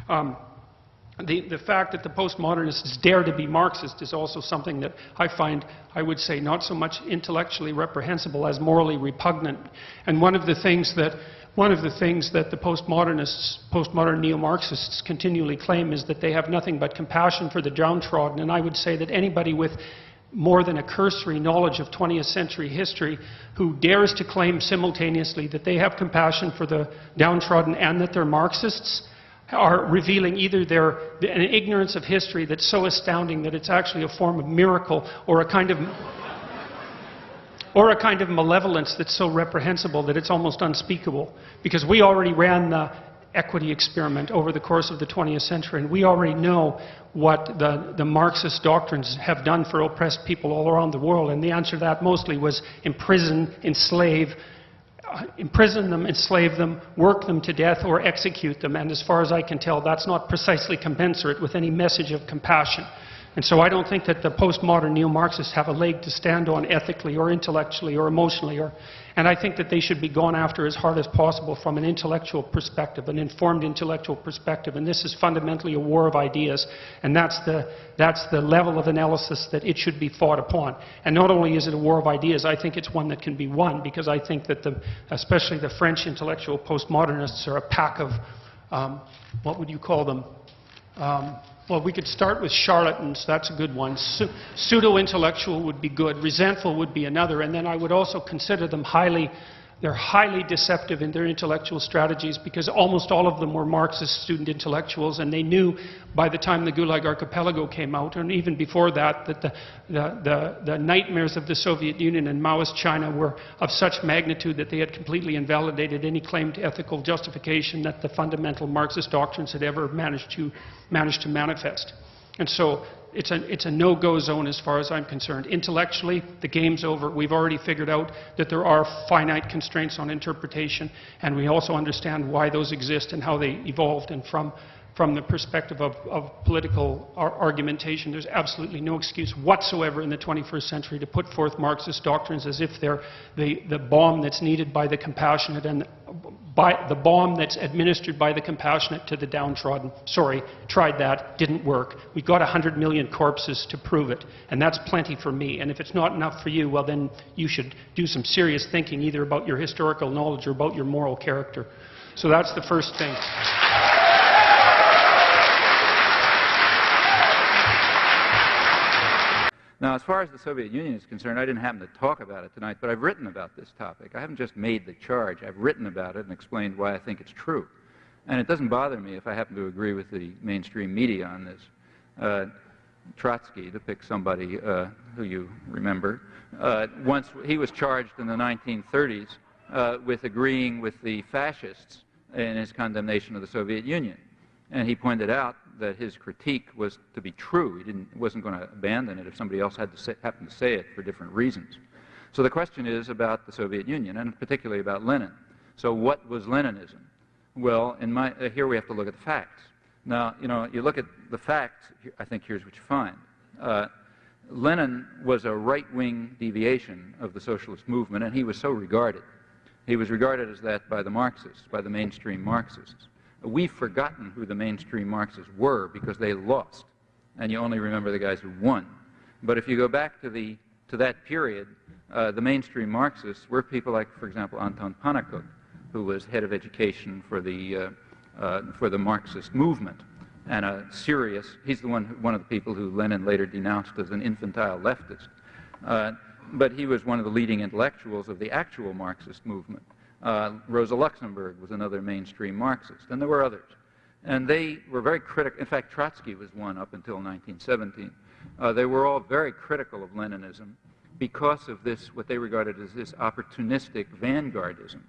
The fact that the postmodernists dare to be Marxist is also something that I find, I would say, not so much intellectually reprehensible as morally repugnant. And one of the things that the postmodern neo-Marxists continually claim is that they have nothing but compassion for the downtrodden. And I would say that anybody with more than a cursory knowledge of 20th century history who dares to claim simultaneously that they have compassion for the downtrodden and that they're Marxists are revealing either an ignorance of history that's so astounding that it's actually a form of miracle, or a kind of malevolence that's so reprehensible that it's almost unspeakable. Because we already ran the equity experiment over the course of the 20th century, and we already know what the Marxist doctrines have done for oppressed people all around the world. And the answer to that mostly was imprison them, enslave them, work them to death, or execute them. And as far as I can tell, that's not precisely commensurate with any message of compassion. And so I don't think that the postmodern neo-Marxists have a leg to stand on ethically or intellectually or emotionally. And I think that they should be gone after as hard as possible from an intellectual perspective, an informed intellectual perspective. And this is fundamentally a war of ideas. And that's the level of analysis that it should be fought upon. And not only is it a war of ideas, I think it's one that can be won, because I think that especially the French intellectual postmodernists are a pack of, what would you call them? Well, we could start with charlatans. That's a good one. Pseudo-intellectual would be good. Resentful would be another. And then I would also consider them they're highly deceptive in their intellectual strategies, because almost all of them were Marxist student intellectuals, and they knew by the time the Gulag Archipelago came out, and even before that, that the nightmares of the Soviet Union and Maoist China were of such magnitude that they had completely invalidated any claim to ethical justification that the fundamental Marxist doctrines had ever managed to manifest. And so it's a no-go zone as far as I'm concerned. Intellectually, the game's over. We've already figured out that there are finite constraints on interpretation, and we also understand why those exist and how they evolved. And from the perspective of political argumentation, there's absolutely no excuse whatsoever in the 21st century to put forth Marxist doctrines as if they're the bomb that's needed by the compassionate and the bomb that's administered by the compassionate to the downtrodden. Sorry, tried that, didn't work. We got 100 million corpses to prove it, and that's plenty for me. And if it's not enough for you, well then you should do some serious thinking, either about your historical knowledge or about your moral character. So that's the first thing. Now, as far as the Soviet Union is concerned, I didn't happen to talk about it tonight, but I've written about this topic. I haven't just made the charge. I've written about it and explained why I think it's true. And it doesn't bother me if I happen to agree with the mainstream media on this. Trotsky, to pick somebody who you remember, once he was charged in the 1930s with agreeing with the fascists in his condemnation of the Soviet Union. And he pointed out that his critique was to be true. He wasn't going to abandon it if somebody else happened to say it for different reasons. So the question is about the Soviet Union, and particularly about Lenin. So what was Leninism? Well, here we have to look at the facts. Now, you look at the facts, I think here's what you find. Lenin was a right-wing deviation of the socialist movement, and he was so regarded. He was regarded as that by the Marxists, by the mainstream Marxists. We've forgotten who the mainstream Marxists were because they lost, and you only remember the guys who won. But if you go back to that period, the mainstream Marxists were people like, for example, Anton Pannekoek, who was head of education for the Marxist movement, and he's one of the people who Lenin later denounced as an infantile leftist. But he was one of the leading intellectuals of the actual Marxist movement. Rosa Luxemburg was another mainstream Marxist, and there were others. And they were very critical. In fact, Trotsky was one up until 1917. They were all very critical of Leninism because of this, what they regarded as this opportunistic vanguardism.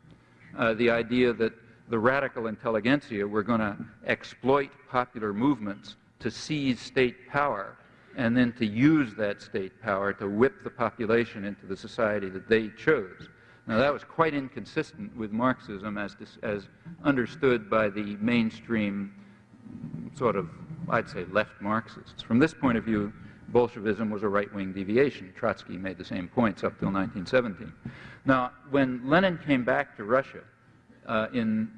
The idea that the radical intelligentsia were going to exploit popular movements to seize state power, and then to use that state power to whip the population into the society that they chose. Now, that was quite inconsistent with Marxism as understood by the mainstream sort of, I'd say, left Marxists. From this point of view, Bolshevism was a right-wing deviation. Trotsky made the same points up till 1917. Now, when Lenin came back to Russia in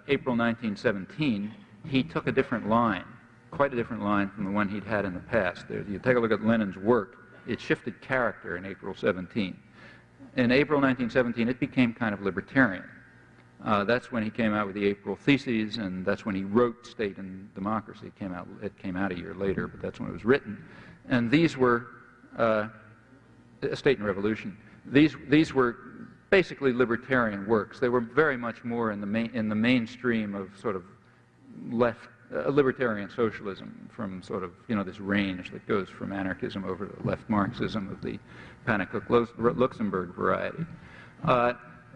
April 1917, he took a different line, quite a different line from the one he'd had in the past. You take a look at Lenin's work, it shifted character in April 17. In April 1917, it became kind of libertarian. That's when he came out with the April Theses, and that's when he wrote State and Democracy. It came out a year later, but that's when it was written. And these were State and Revolution. These were basically libertarian works. They were very much more in the mainstream of sort of left libertarian socialism, from sort of this range that goes from anarchism over to left Marxism of the Pannekoek-Luxemburg variety.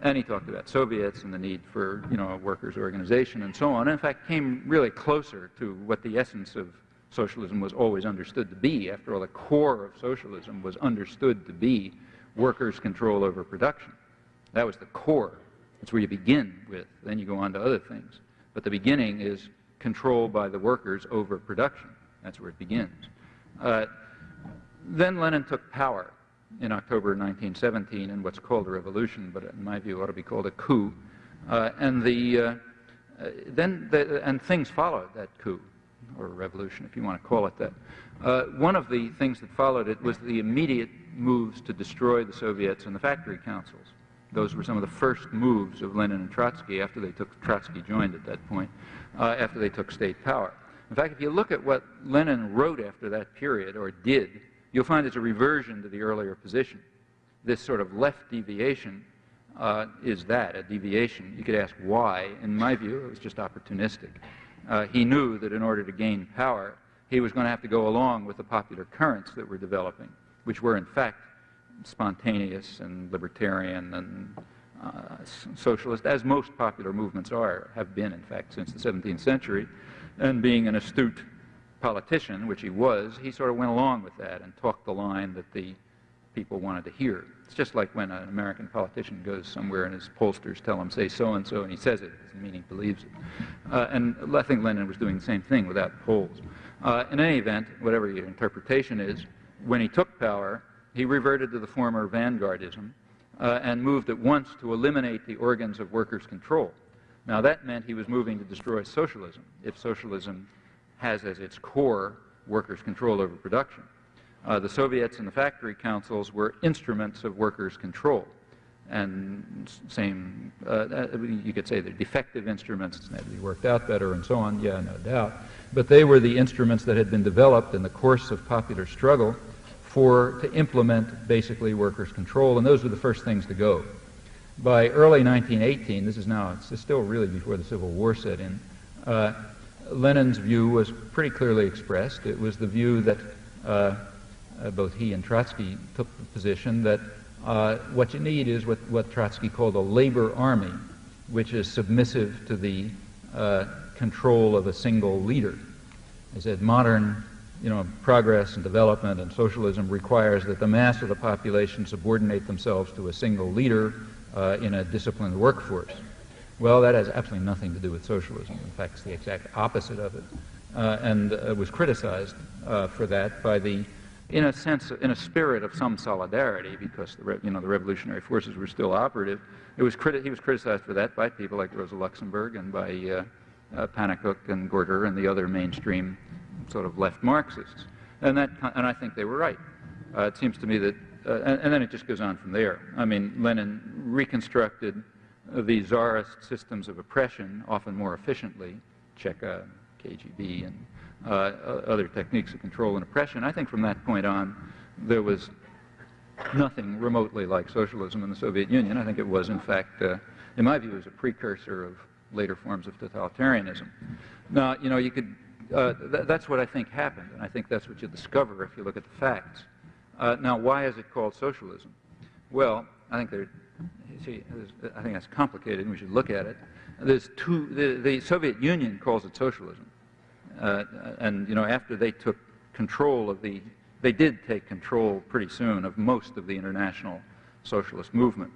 And he talked about Soviets and the need for a workers' organization and so on. And in fact, came really closer to what the essence of socialism was always understood to be. After all, the core of socialism was understood to be workers' control over production. That was the core. That's where you begin with. Then you go on to other things. But the beginning is control by the workers over production. That's where it begins. Then Lenin took power in October 1917 in what's called a revolution, but in my view ought to be called a coup. And things followed that coup, or revolution if you want to call it that. One of the things that followed it was the immediate moves to destroy the Soviets and the factory councils. Those were some of the first moves of Lenin and Trotsky after they took, Trotsky joined at that point, after they took state power. In fact, if you look at what Lenin wrote after that period, or did, you'll find it's a reversion to the earlier position. This sort of left deviation is that, a deviation. You could ask why. In my view, it was just opportunistic. He knew that in order to gain power, he was going to have to go along with the popular currents that were developing, which were in fact spontaneous and libertarian and socialist, as most popular movements have been, in fact, since the 17th century. And being an astute politician, which he was, he sort of went along with that and talked the line that the people wanted to hear. It's just like when an American politician goes somewhere and his pollsters tell him, say so-and-so, and he says it, meaning believes it. And I think Lenin was doing the same thing without polls. In any event, whatever your interpretation is, when he took power, he reverted to the former vanguardism and moved at once to eliminate the organs of workers' control. Now that meant he was moving to destroy socialism, if socialism has as its core workers' control over production. The Soviets and the factory councils were instruments of workers' control. And same, you could say they're defective instruments, it's never worked out better and so on, yeah, no doubt. But they were the instruments that had been developed in the course of popular struggle to implement basically workers' control, and those were the first things to go. By early 1918, it's still really before the Civil War set in, Lenin's view was pretty clearly expressed. It was the view that both he and Trotsky took the position that what you need is what Trotsky called a labor army, which is submissive to the control of a single leader. He said modern progress and development and socialism requires that the mass of the population subordinate themselves to a single leader in a disciplined workforce. Well, that has absolutely nothing to do with socialism. In fact, it's the exact opposite of it, and was criticized for that by in a spirit of some solidarity, because the revolutionary forces were still operative. He was criticized for that by people like Rosa Luxemburg and by Pannekoek and Gorter and the other mainstream sort of left Marxists, and I think they were right. It seems to me that, and then it just goes on from there. I mean, Lenin reconstructed the czarist systems of oppression often more efficiently, Cheka, KGB, and other techniques of control and oppression. I think from that point on, there was nothing remotely like socialism in the Soviet Union. I think it was, in fact, in my view, it was a precursor of later forms of totalitarianism. Now, you could, that's what I think happened, and I think that's what you discover if you look at the facts. Now, why is it called socialism? Well, I think I think that's complicated, and we should look at it. The Soviet Union calls it socialism, and after they took control of they did take control pretty soon of most of the international socialist movement,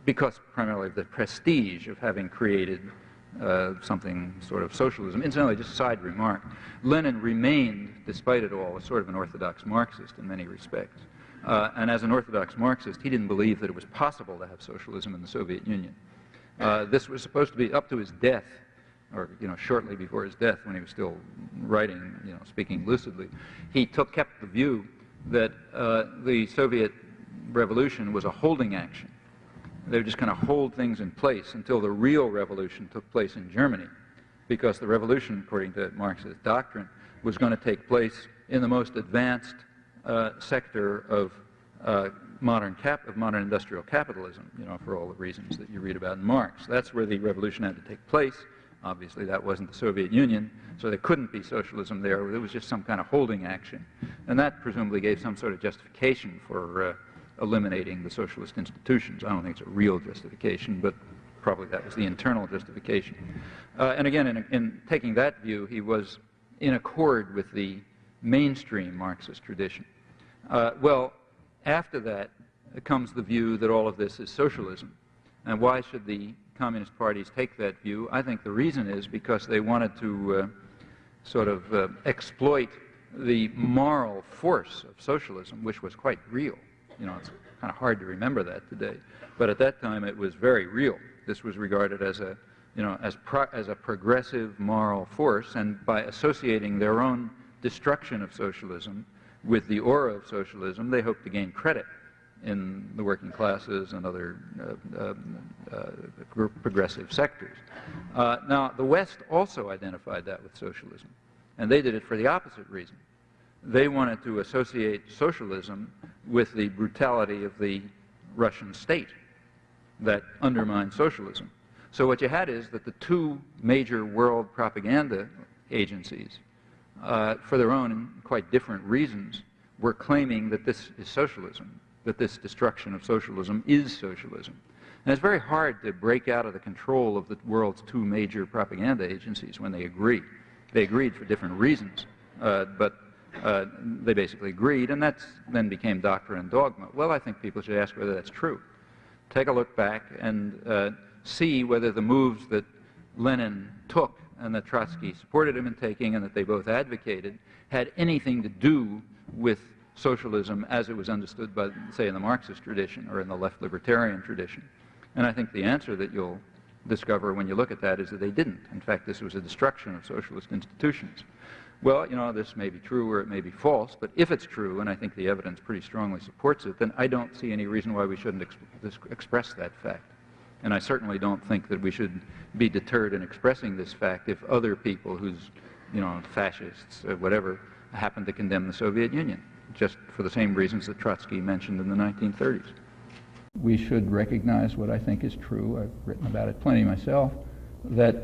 because primarily of the prestige of having created something sort of socialism. Incidentally, just a side remark, Lenin remained, despite it all, a sort of an orthodox Marxist in many respects. And as an orthodox Marxist, he didn't believe that it was possible to have socialism in the Soviet Union. This was supposed to be, up to his death, or shortly before his death, when he was still writing, speaking lucidly, he kept the view that the Soviet revolution was a holding action. They were just going to hold things in place until the real revolution took place in Germany, because the revolution, according to Marxist doctrine, was going to take place in the most advanced sector of modern industrial capitalism, for all the reasons that you read about in Marx. That's where the revolution had to take place. Obviously, that wasn't the Soviet Union, so there couldn't be socialism there. It was just some kind of holding action. And that presumably gave some sort of justification for eliminating the socialist institutions. I don't think it's a real justification, but probably that was the internal justification. And again, in taking that view, he was in accord with the mainstream Marxist tradition. Well, after that comes the view that all of this is socialism. And why should the communist parties take that view? I think the reason is because they wanted to exploit the moral force of socialism, which was quite real. It's kind of hard to remember that today, but at that time it was very real. This was regarded as a, as a progressive moral force, and by associating their own destruction of socialism with the aura of socialism, they hoped to gain credit in the working classes and other progressive sectors. Now, the West also identified that with socialism, and they did it for the opposite reason. They wanted to associate socialism with the brutality of the Russian state that undermined socialism. So what you had is that the two major world propaganda agencies, for their own and quite different reasons, were claiming that this is socialism, that this destruction of socialism is socialism. And it's very hard to break out of the control of the world's two major propaganda agencies when they agree. They agreed for different reasons, but they basically agreed, and that then became doctrine and dogma. Well, I think people should ask whether that's true. Take a look back and see whether the moves that Lenin took and that Trotsky supported him in taking and that they both advocated had anything to do with socialism as it was understood by, say, in the Marxist tradition or in the left libertarian tradition. And I think the answer that you'll discover when you look at that is that they didn't. In fact, this was a destruction of socialist institutions. Well, this may be true or it may be false, but if it's true, and I think the evidence pretty strongly supports it, then I don't see any reason why we shouldn't express that fact. And I certainly don't think that we should be deterred in expressing this fact if other people who's, fascists or whatever, happen to condemn the Soviet Union, just for the same reasons that Trotsky mentioned in the 1930s. We should recognize what I think is true. I've written about it plenty myself, that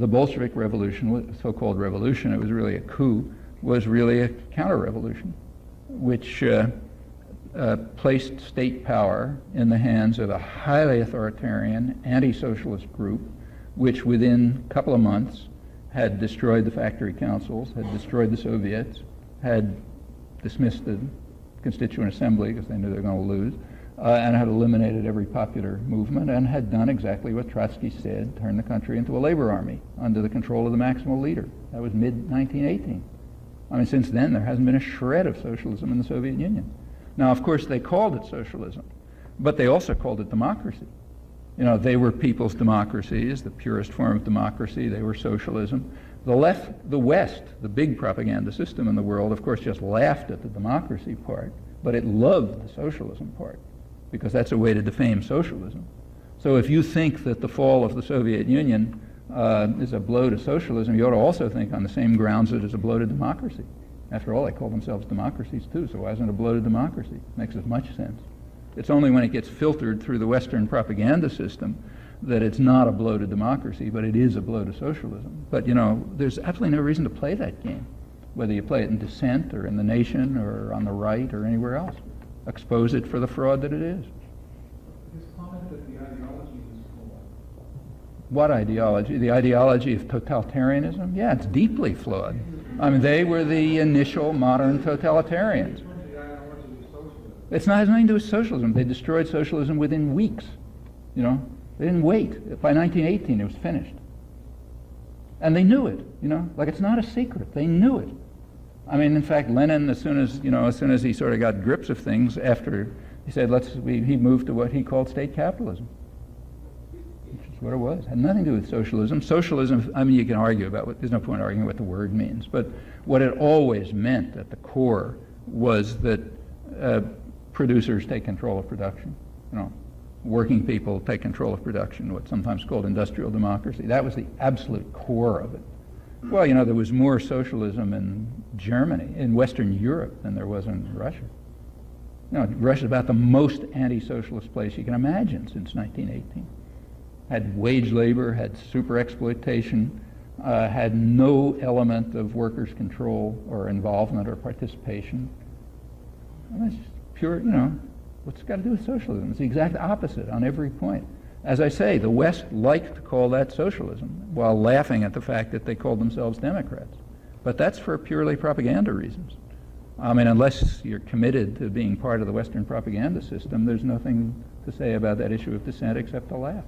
the Bolshevik Revolution, so-called revolution, it was really a coup, was really a counter-revolution, which placed state power in the hands of a highly authoritarian, anti-socialist group, which within a couple of months had destroyed the factory councils, had destroyed the Soviets, had dismissed the Constituent Assembly because they knew they were going to lose, and had eliminated every popular movement, and had done exactly what Trotsky said, turned the country into a labor army under the control of the maximal leader. That was mid-1918. I mean, since then, there hasn't been a shred of socialism in the Soviet Union. Now, of course, they called it socialism, but they also called it democracy. They were people's democracies, the purest form of democracy. They were socialism. The left, the West, the big propaganda system in the world, of course, just laughed at the democracy part, but it loved the socialism part, because that's a way to defame socialism. So if you think that the fall of the Soviet Union is a blow to socialism, you ought to also think on the same grounds that it's a blow to democracy. After all, they call themselves democracies too, so why isn't it a blow to democracy? Makes as much sense. It's only when it gets filtered through the Western propaganda system that it's not a blow to democracy, but it is a blow to socialism. But, there's absolutely no reason to play that game, whether you play it in Dissent or in The Nation or on the right or anywhere else. Expose it for the fraud that it is. His comment that the ideology is flawed. What ideology? The ideology of totalitarianism? Yeah, it's deeply flawed. I mean, they were the initial modern totalitarians. It's not, it has nothing to do with socialism. They destroyed socialism within weeks. They didn't wait. By 1918, it was finished. And they knew it, like it's not a secret. They knew it. I mean, in fact, Lenin, as soon as he sort of got grips of things, after he said, he moved to what he called state capitalism. That's what it was. It had nothing to do with socialism. Socialism, I mean, you can argue about what, there's no point arguing what the word means, but what it always meant at the core was that producers take control of production. You know, working people take control of production, what's sometimes called industrial democracy. That was the absolute core of it. Well, you know, there was more socialism in Germany, in Western Europe, than there was in Russia. You know, Russia's about the most anti-socialist place you can imagine since 1918. Had wage labor, had super exploitation, had no element of workers' control or involvement or participation. And that's pure, you know, what's it got to do with socialism? It's the exact opposite on every point. As I say, the West liked to call that socialism while laughing at the fact that they called themselves Democrats. But that's for purely propaganda reasons. I mean, unless you're committed to being part of the Western propaganda system, there's nothing to say about that issue of dissent except to laugh.